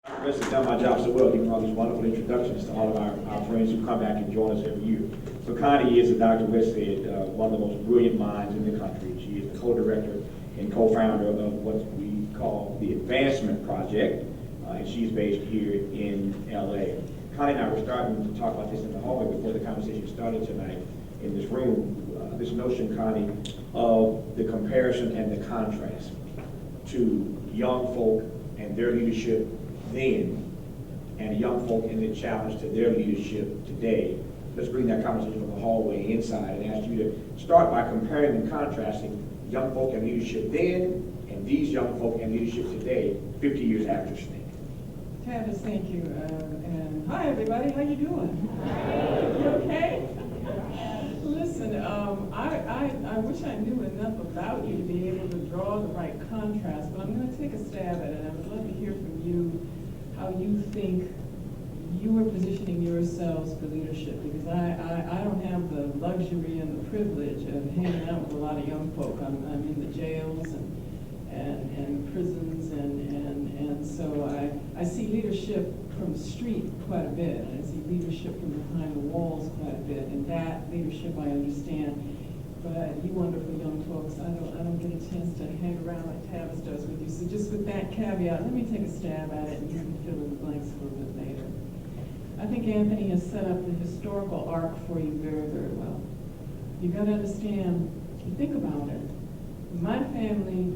Chris has done my job so well, giving all these wonderful introductions to all of our friends who come back and join us every year. So Connie is, as Dr. West said, one of the most brilliant minds in the country. She is the co-director and co-founder of what we call the Advancement Project, and she's based here in LA. Connie and I were starting to talk about this in the hallway before the conversation started tonight in this room. This notion, Connie, of the comparison and the contrast to young folk and their leadership then, and young folk and the challenge to their leadership today. Let's bring that conversation from the hallway inside and ask you to start by comparing and contrasting young folk and leadership then and these young folk and leadership today, 50 years after SNCC. Tavis, thank you. And hi, everybody. How you doing? You okay? Listen, I wish I knew enough about you to be able to draw the right contrast, but I'm going to take a stab at it. I would love to hear from you how you think you are positioning yourselves for leadership, because I don't have the luxury and the privilege of hanging out with a lot of young folk. I'm in the jails and prisons, and so I see leadership from the street quite a bit. I see leadership from behind the walls quite a bit, and that leadership I understand. But you wonderful young folks, I don't get a chance to hang around like Tavis does with you. So just with that caveat, let me take a stab at it, and you can fill in the blanks a little bit later. I think Anthony has set up the historical arc for you very, very well. You got to understand, think about it. My family,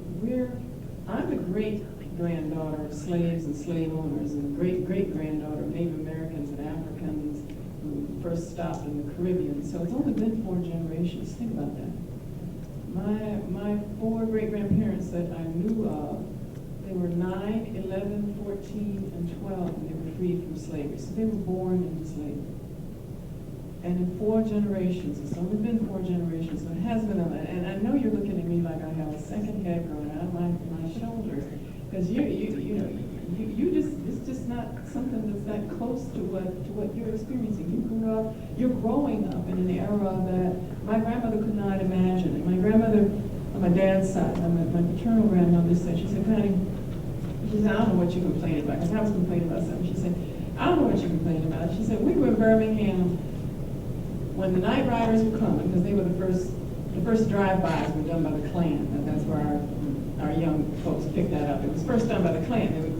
I'm the great-granddaughter of slaves and slave owners, and great-great-granddaughter of Native Americans and Africans who first stopped in the Caribbean. So it's only been 4 generations. Think about that. My 4 great-grandparents that I knew of, they were 9, 11, 14, and 12, and they were freed from slavery. So they were born into slavery. And in 4 generations, it's only been 4 generations, so it has been and I know you're looking at me like I have a second head growing out of my shoulder, because it's just not something that's that close to what you're experiencing. You're growing up in an era that my grandmother could not imagine. And my grandmother, on my dad's side, my paternal grandmother said, she said, Connie, she said, I don't know what you're complaining about, because I was complaining about something. She said, I don't know what you're complaining about. She said, we were in Birmingham when the night riders were coming, because they were the first drive-bys were done by the Klan, and that's where our young folks picked that up. It was first done by the Klan. They would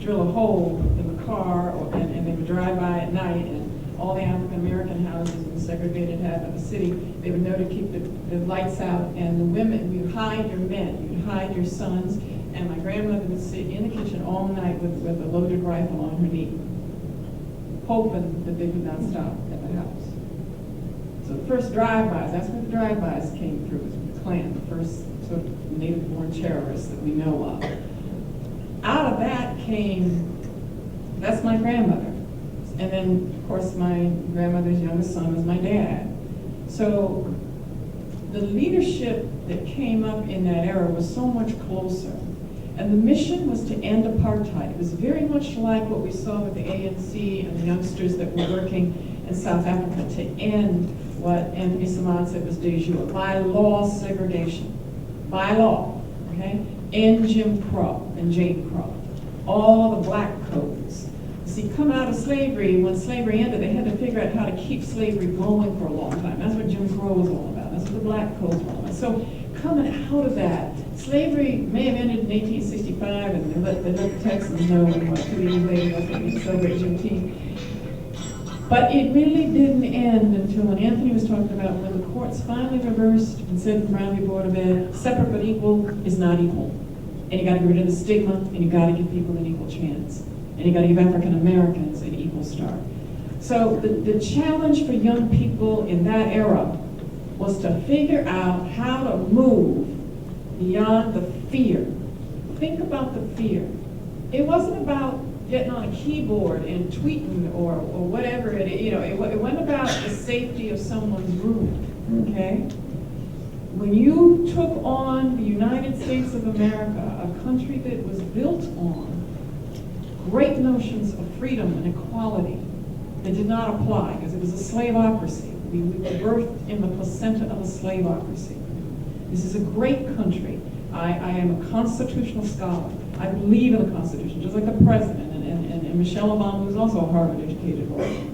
drill a hole in the car, and they would drive by at night, and all the African-American houses in segregated half of the city, they would know to keep the lights out, and the women, you'd hide your men, you'd hide your sons, and my grandmother would sit in the kitchen all night with a loaded rifle on her knee, hoping that they would not stop at the house. So the first drive-bys, that's where the drive-bys came through, was the Klan, the first sort of native-born terrorists that we know of. Out of that came, that's my grandmother. And then, of course, my grandmother's youngest son was my dad. So the leadership that came up in that era was so much closer. And the mission was to end apartheid. It was very much like what we saw with the ANC and the youngsters that were working in South Africa to end what Anthony Saman said was de jure, by law segregation, by law, okay? End Jim Crow and Jane Crow, all the black codes. See, coming out of slavery, when slavery ended, they had to figure out how to keep slavery going for a long time. That's what Jim Crow was all about. That's what the black codes were all about. So coming out of that, slavery may have ended in 1865, and they let the Texans know, and 2 years later, that's when we celebrate Juneteenth. But it really didn't end until when Anthony was talking about when the courts finally reversed and said from Brown v. Board of Ed, separate but equal is not equal. And you got to get rid of the stigma, and you got to give people an equal chance. And you got to give African Americans an equal start. So the challenge for young people in that era was to figure out how to move beyond the fear. Think about the fear. It wasn't about getting on a keyboard and tweeting or whatever it wasn't about the safety of someone's room, okay? When you took on the United States of America, a country that was built on great notions of freedom and equality that did not apply because it was a slaveocracy. We were birthed in the placenta of a slaveocracy. This is a great country. I am a constitutional scholar. I believe in the Constitution, just like the president and and Michelle Obama, who's also a Harvard-educated lawyer,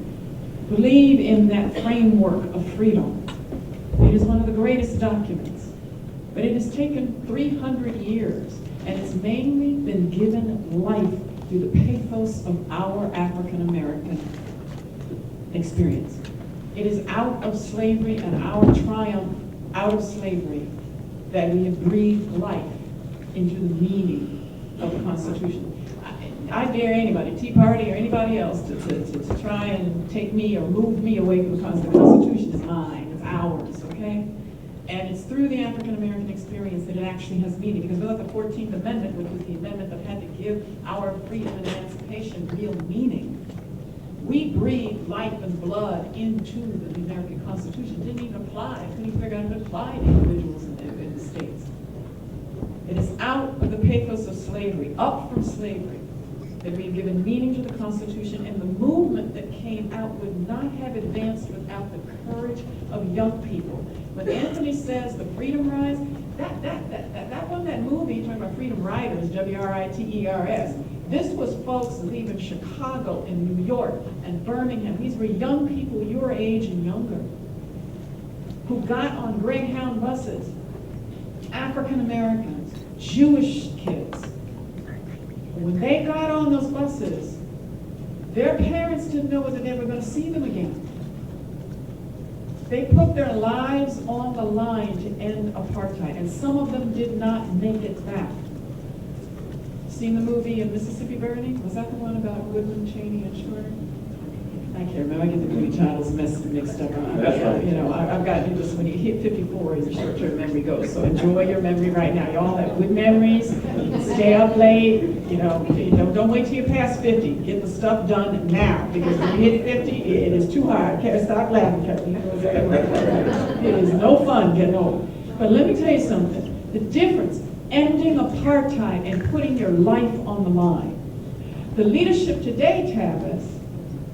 believe in that framework of freedom. It is one of the greatest documents, but it has taken 300 years, and it's mainly been given life through the pathos of our African American experience. It is out of slavery and our triumph out of slavery that we have breathed life into the meaning of the Constitution. I dare anybody, Tea Party or anybody else, to try and take me or move me away from the Constitution. The Constitution is mine, it's ours, okay? And it's through the African American experience that it actually has meaning, because without the 14th Amendment, which was the amendment that had to give our freedom and emancipation real meaning, we breathed life and blood into the American Constitution. It didn't even apply. It couldn't even figure out how to apply to individuals in the states. It is out of the pathos of slavery, up from slavery, that we've given meaning to the Constitution, and the movement that came out would not have advanced without the courage of young people. When Anthony says the Freedom Rise, that wasn't that movie talking about Freedom Riders, W-R-I-T-E-R-S. This was folks leaving Chicago and New York and Birmingham. These were young people your age and younger who got on Greyhound buses, African Americans, Jewish kids. When they got on those buses, their parents didn't know whether they were going to see them again. They put their lives on the line to end apartheid, and some of them did not make it back. Seen the movie Mississippi Burning? Was that the one about Goodman, Cheney, and Shorter? I can't remember. I get the movie titles mixed up. That's right. You know, I've got just when you hit 54, your short-term memory goes. So enjoy your memory right now. Y'all have good memories. Stay up late. You know, don't wait till you're past 50. Get the stuff done now, because when you hit 50, it is too hard. Stop laughing, Kevin. It is no fun getting old. But let me tell you something. The difference. Ending apartheid and putting your life on the line. The leadership today, Tavis,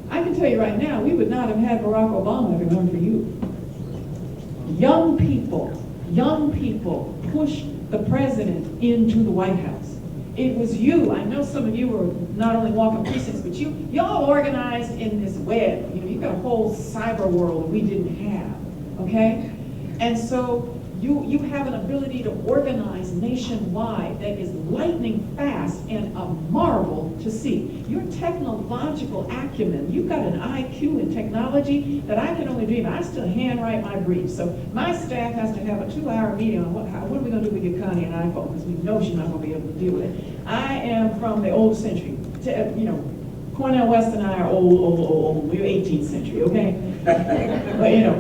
I can tell you right now, we would not have had Barack Obama if it weren't for you. Young people pushed the president into the White House. It was you. I know some of you were not only walking precincts, but y'all organized in this web. You've got a whole cyber world that we didn't have, okay? And so you have an ability to organize nationwide that is lightning fast and a marvel to see. Your technological acumen, you've got an IQ in technology that I can only dream. I still handwrite my briefs. So my staff has to have a 2-hour meeting on what are we going to do with get Connie an iPhone, because we know she's not going to be able to deal with it. I am from the old century. Cornell West and I are old. We're 18th century, okay? But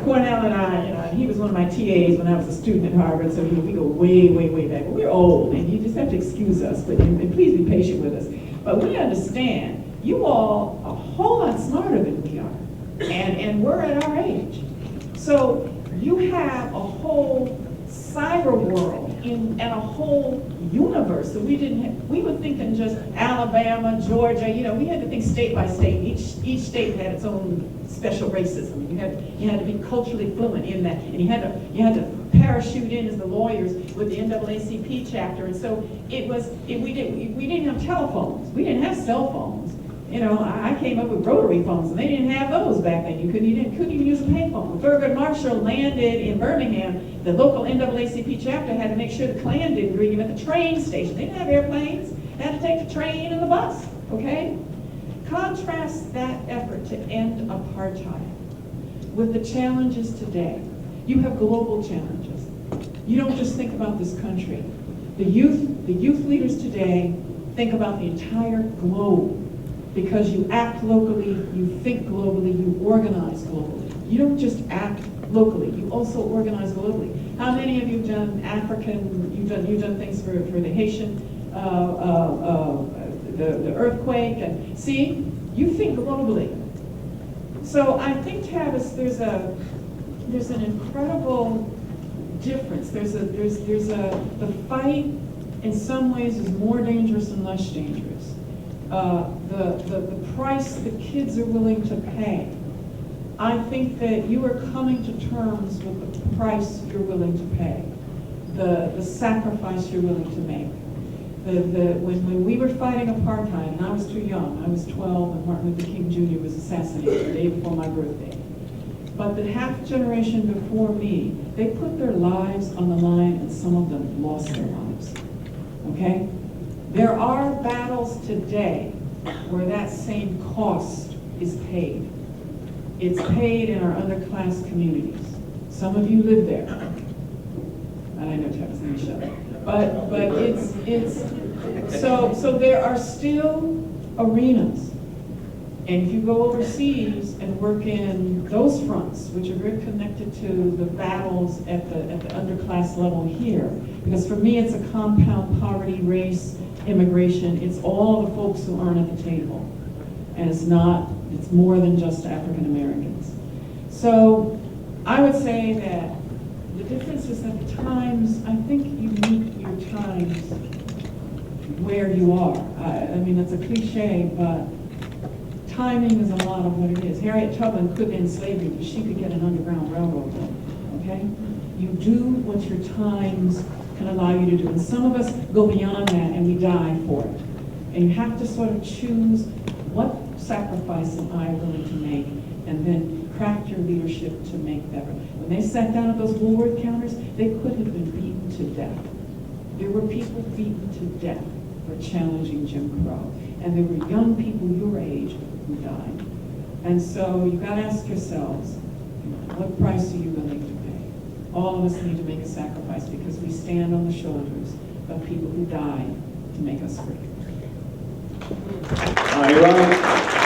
Cornell and I, he was one of my TAs when I was a student at Harvard, so we go way, way, way back. But we're old, and you just have to excuse us, and please be patient with us. But we understand you all are a whole lot smarter than we are, and we're at our age. So you have a whole cyber world and a whole universe that we didn't have. We were thinking just Alabama, Georgia, we had to think state by state. Each state had its own special racism. You had to be culturally fluent in that, and you had to parachute in as the lawyers with the NAACP chapter. And so we didn't have telephones. We didn't have cell phones. I came up with rotary phones, and they didn't have those back then. You couldn't even use a payphone. When Thurgood Marshall landed in Birmingham, the local NAACP chapter had to make sure the Klan didn't greet him at the train station. They didn't have airplanes. They had to take the train and the bus, okay? Contrast that effort to end apartheid with the challenges today. You have global challenges. You don't just think about this country. The youth leaders today think about the entire globe. Because you act locally, you think globally, you organize globally. You don't just act locally, you also organize globally. How many of you have done you've done things for the Haitian, the earthquake, and see, you think globally. So I think, Tavis, there's an incredible difference. The fight in some ways is more dangerous and less dangerous. The price the kids are willing to pay. I think that you are coming to terms with the price you're willing to pay, the sacrifice you're willing to make. When we were fighting apartheid, and I was too young, I was 12 and Martin Luther King Jr. was assassinated the day before my birthday. But the half generation before me, they put their lives on the line and some of them lost their lives, okay? There are battles today where that same cost is paid. It's paid in our underclass communities. Some of you live there. And I know Travis, let me shut up. But it's so there are still arenas. And if you go overseas and work in those fronts, which are very connected to the battles at the underclass level here, because for me it's a compound poverty, race, immigration, it's all the folks who aren't at the table. And it's more than just African Americans. So I would say that the difference is that times, I think you meet your times where you are. I mean, that's a cliche, but timing is a lot of what it is. Harriet Tubman couldn't end slavery, but she could get an underground railroad built, okay? You do what your times can allow you to do. And some of us go beyond that and we die for it. And you have to sort of choose what sacrifice am I willing to make, and then craft your leadership to make that. When they sat down at those Woolworth counters, they could have been beaten to death. There were people beaten to death for challenging Jim Crow. And there were young people your age who died. And so you've got to ask yourselves, what price are you willing to pay? All of us need to make a sacrifice because we stand on the shoulders of people who died to make us free. All right,